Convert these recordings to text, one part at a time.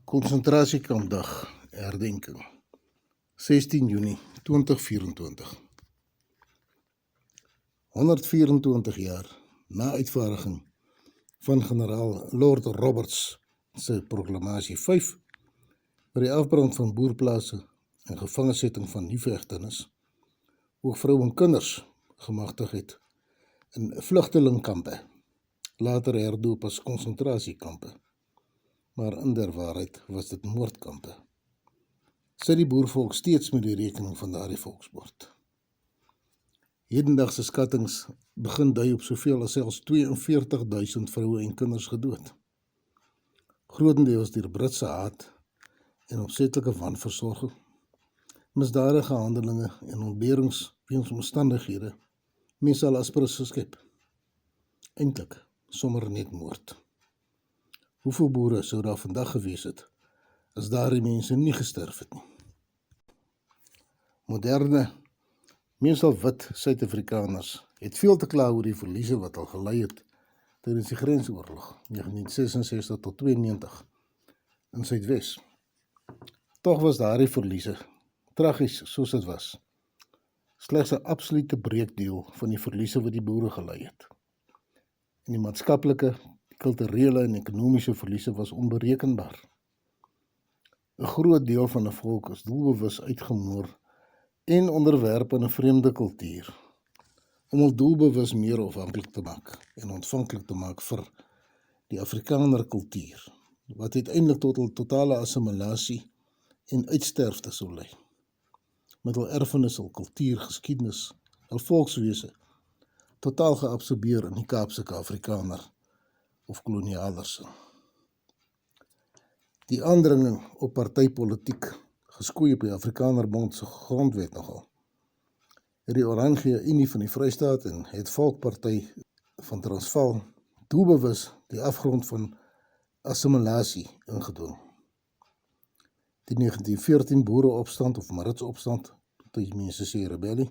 Konsentrasiekampdag herdenking 16 Junie 2024. 124 jaar na uitvaardiging van generaal Lord Roberts se proklamasie 5 vir die afbrand van boerplase en gevangensetting van nie-vegtenis, ook vrou en kinders gemagtig het in vlugtelingkampe, later herdoop as konsentrasiekampe. Maar in der waarheid was dit moordkampe. Sit die boervolk steeds met die rekening van daardie volksmoord. Hedendagse skattings begin dui op soveel as selfs 42.000 vroue en kinders gedood. Grotendeels deur Britse haat en opsetlike wanversorging, misdadige handelinge en ontberings weens omstandighede, meestal aspres geskep. Eintlik sommer net moord. Hoeveel boere sou daar vandag gewees het, as daardie mense nie gesterf het nie? Moderne, meestal wit Suid-Afrikaners het veel te kla oor die verliese wat al gelei het tydens die Grensoorlog 1966 tot 92 in Suidwes. Tog was daardie verliese, tragies soos dit was, slegs 'n absolute breekdeel van die verliese wat die boere gelei het. En die maatskaplike, kulturele en ekonomiese verliese was onberekenbaar. 'n Groot deel van 'n volk is doelbewus uitgemoor en onderwerp aan 'n vreemde kultuur, om hul doelbewus meer afhanklik te maak en ontvanklik te maak vir die Afrikaner kultuur, wat uiteindelik tot 'n totale assimilasie en uitsterfte sou lei. Met hul erfenis, hul kultuur, geskiedenis, hul volkswese, totaal geabsorbeer in die Kaapse Afrikaner of kolonialerse. Die aandringing op partypolitiek, geskoei op die Afrikanerbond se grondwet nogal, het die Oranje Unie van die Vrystaat en het Volkparty van Transvaal doelbewus die afgrond van assimilasie ingedwing. Die 1914 boereopstand of Maritsopstand, tot die mense sê rebellie,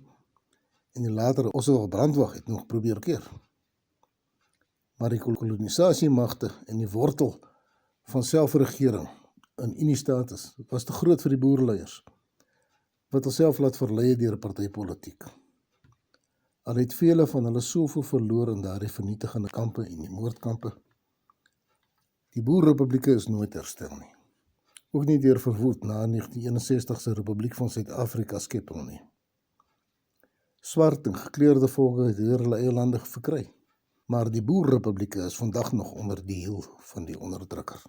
en die latere Oswald brandwag het nog probeer keer. Maar die kolonisasiemagte en die wortel van selfregering in Unie-status was te groot vir die boerleiers, wat hulself laat verlei het deur partypolitiek. Al het vele van hulle soveel verloor in daardie vernietigende kampe en die moordkampe. Die boerrepublieke is nooit herstel nie. Ook nie deur verwoed na 1961 se Republiek van Suid-Afrika skepping nie. Swart en gekleurde volke het weer hulle eie lande verkry, maar die boerrepublieke is vandag nog onder die hiel van die onderdrukker.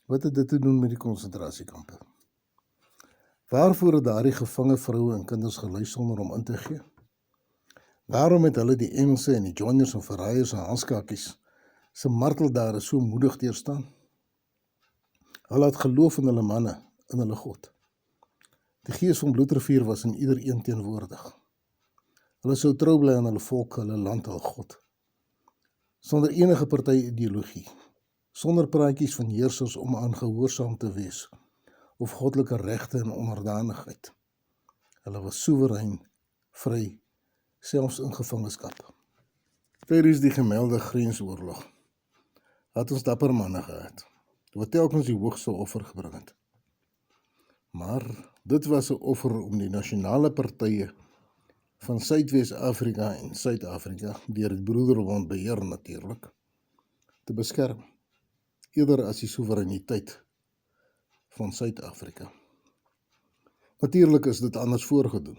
Wat het dit te doen met die konsentrasiekampe? Waarvoor het daardie gevange vroue en kinders gelei sonder om in te gee? Waarom het hulle die Engelse en die joiners en verraaiers en handskakies se marteldade so moedig deurstaan? Hulle het geloof in hulle manne, in hulle God. Die gees van Bloedrivier was in ieder een teenwoordig. Hulle sou trou bly aan hulle volk, hulle land, hulle God. Sonder enige party-ideologie, sonder praatjies van heersers om aan gehoorsaam te wees, of goddelike regte en onderdanigheid. Hulle was soewerein, vry, selfs in gevangenskap. Tydens die gemelde Grensoorlog het ons dapper manne gehad, wat telkens die hoogste offer gebring het. Maar dit was 'n offer om die nasionale partye van Suidwes-Afrika en Suid-Afrika, deur die Broederbond beheer natuurlik, te beskerm, eerder as die soewereiniteit van Suid-Afrika. Natuurlik is dit anders voorgedoen,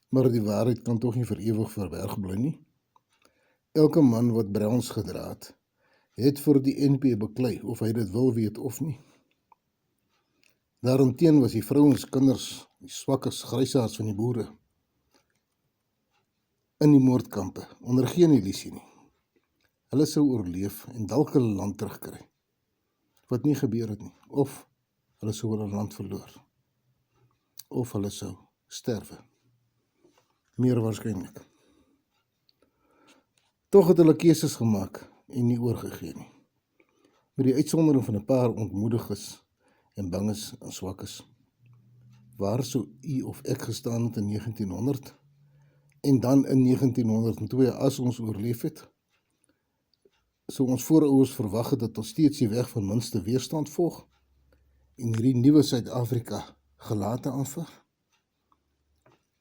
maar die waarheid kan tog nie vir ewig verberg bly nie. Elke man wat browns gedra het vir die NP beklei, of hy dit wil weet of nie. Daarenteen was die vrouens, kinders, die swakkes, grysaards van die boere in die moordkampe, onder geen illusie nie. Hulle sou oorleef en dalk hulle land terugkry, wat nie gebeur het nie, of hulle sou hulle land verloor, of hulle sou sterwe. Meer waarskynlik. Tog het hulle keuses gemaak en nie oorgegee nie. Met die uitsondering van 'n paar ontmoediges en banges en swakkes. Waar sou u of ek gestaan het in 1900 en dan in 1902 as ons oorleef het? So ons voorouers verwag het dat ons steeds die weg van minste weerstand volg en hierdie nuwe Suid-Afrika gelate aanveg?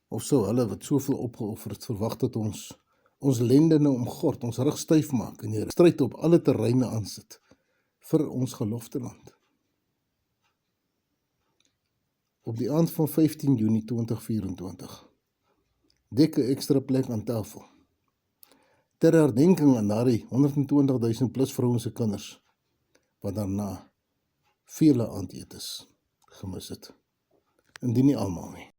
Of sou hulle wat soveel opgeoffer het verwag dat ons lendene omgord, ons rug styf maak en die stryd op alle terreine aansit vir ons gelofteland? Op die aand van 15 Junie 2024 dek 'n ekstra plek aan tafel ter herdenking aan daardie 120.000 plus vrouens en kinders wat daarna vele aandetes gemis het. Indien nie almal nie.